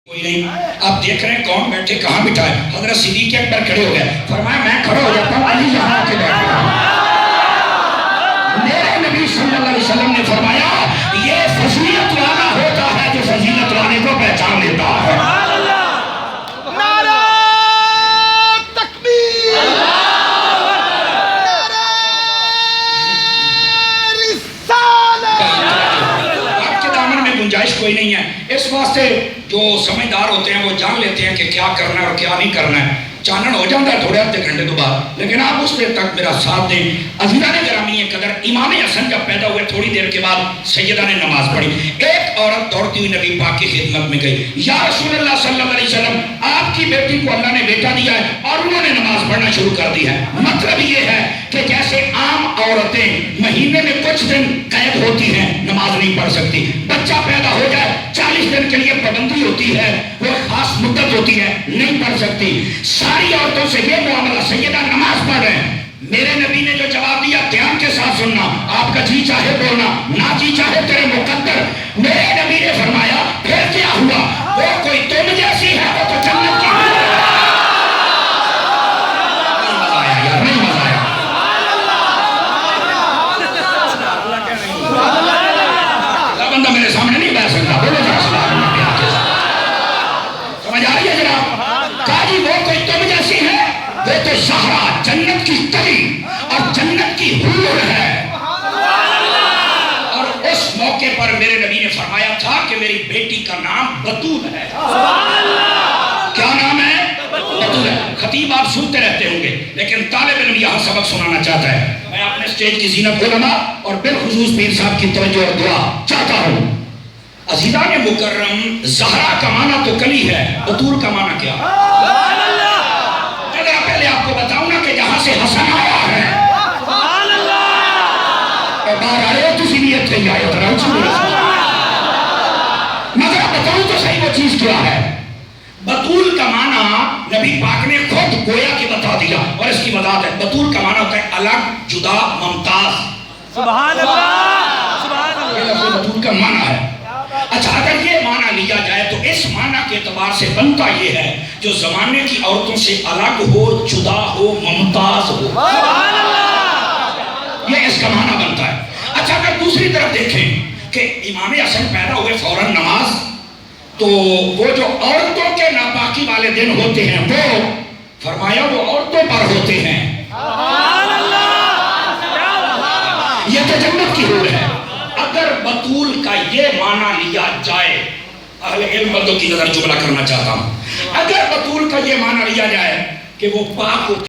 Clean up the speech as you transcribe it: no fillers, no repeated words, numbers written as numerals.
کوئی نہیں. آپ دیکھ رہے ہیں کون بیٹھے کہاں بٹھا ہے. حضرت صدیق اکبر کھڑے ہو گئے. فرمایا میں کھڑا ہو جاتا ہوں, علی یہاں کے بیٹھا ہے. میرے نبی صلی اللہ علیہ وسلم نے فرمایا یہ فضیلت والا ہوتا ہے جو فضیلت والے کو پہچان لیتا ہے. گنجائش کوئی نہیں ہے. اس واسطے جو سمجھدار ہوتے ہیں وہ جان لیتے ہیں کہ کیا کرنا ہے اور کیا نہیں کرنا ہے. چانن ہو جاتا ہے تھوڑے آدھے گھنٹے تو بعد, لیکن آپ اس دیر تک میرا ساتھ دیں. عزیزان گرامی قدر, امام حسن جب پیدا ہوئے تھوڑی دیر کے بعد سیدہ نے نماز پڑھی. ایک عورت دوڑتی ہوئی نبی پاک کی خدمت میں گئی. یا رسول اللہ صلی اللہ علیہ وسلم, آپ کی بیٹی کو اللہ نے بیٹا دیا ہے اور انہوں نے نماز پڑھنا شروع کر دی ہے. مطلب یہ ہے کہ جیسے عام عورتیں مہینے میں کچھ دن قید ہوتی ہیں, نماز نہیں پڑھ سکتی. بچہ پیدا ہو جائے 40 دن کے لیے پابندی ہوتی ہے, وہ خاص مدت ہوتی ہے, نہیں پڑھ سکتی. ساری عورتوں سے یہ معاملہ, سیدہ نماز پڑھ رہے ہیں. میرے نبی نے جو جواب دیا دھیان کے ساتھ سننا, آپ کا جی چاہے بولنا, نہ جی چاہے تیرے مقدر. میرے نبی نے فرمایا پھر کیا ہوا, وہ کوئی تم جیسی ہے, وہ تو جنت کی ہے. میرے سامنے نہیں بیٹھ سکتا, بولو ذرا سمجھ آ رہی ہے جناب. کہا جی وہ کوئی تم جیسی ہے, وہ تو زہرا جنت کی کلی اور جنت کی حور ہے. اور اس موقع پر میرے نبی نے فرمایا تھا کہ میری بیٹی کا نام بطول ہے. کیا نام ہے؟ بطول ہے. خطیب آپ سنتے رہتے ہوں گے, لیکن طالب علم یہاں سبق سنانا چاہتا ہے. میں اپنے سٹیج کی زینت علماء اور بالخصوص پیر صاحب کی توجہ اور دعا چاہتا ہوں. عزیزان مکرم, زہرا کا معنی تو کلی ہے, بطول کا معنی کیا؟ اگر پہلے آپ کو بتاؤں نا کہ جہاں سے حسن آیا ہے, اور باہر آ رہے ہو تسی بھی اتنے ہی آئے ہو, مگر بتاؤں تو صحیح وہ چیز کیا ہے. بطول کا معنی نبی پاک نے خود گویا کہ بتا دیا, اور اس کی وضاحت ہے. بطول کا معنی ہوتا ہے الگ, جدا, ممتاز. سبحان اللہ, سبحان اللہ. بطول کا معنی ہے. اچھا, اگر یہ معنی لیا جائے تو اس معنی کے اعتبار سے بنتا یہ ہے جو زمانے کی عورتوں سے الگ ہو, جدا ہو, ممتاز ہو. یہ اس کا معنی بنتا ہے. اچھا, اگر دوسری طرف دیکھیں کہ امام حسن پیدا ہوئے فوراً نماز, تو وہ جو عورتوں کے ناپاکی والے دن ہوتے ہیں وہ فرمایا وہ عورتوں پر ہوتے ہیں. یہ تو جنت کی حور ہے. اگر بطول کا یہ معنی لیا جائے, اہل علم بندوں کی نظر جملہ کرنا چاہتا ہوں, اگر بطول کا یہ معنی لیا جائے کہ وہ پاک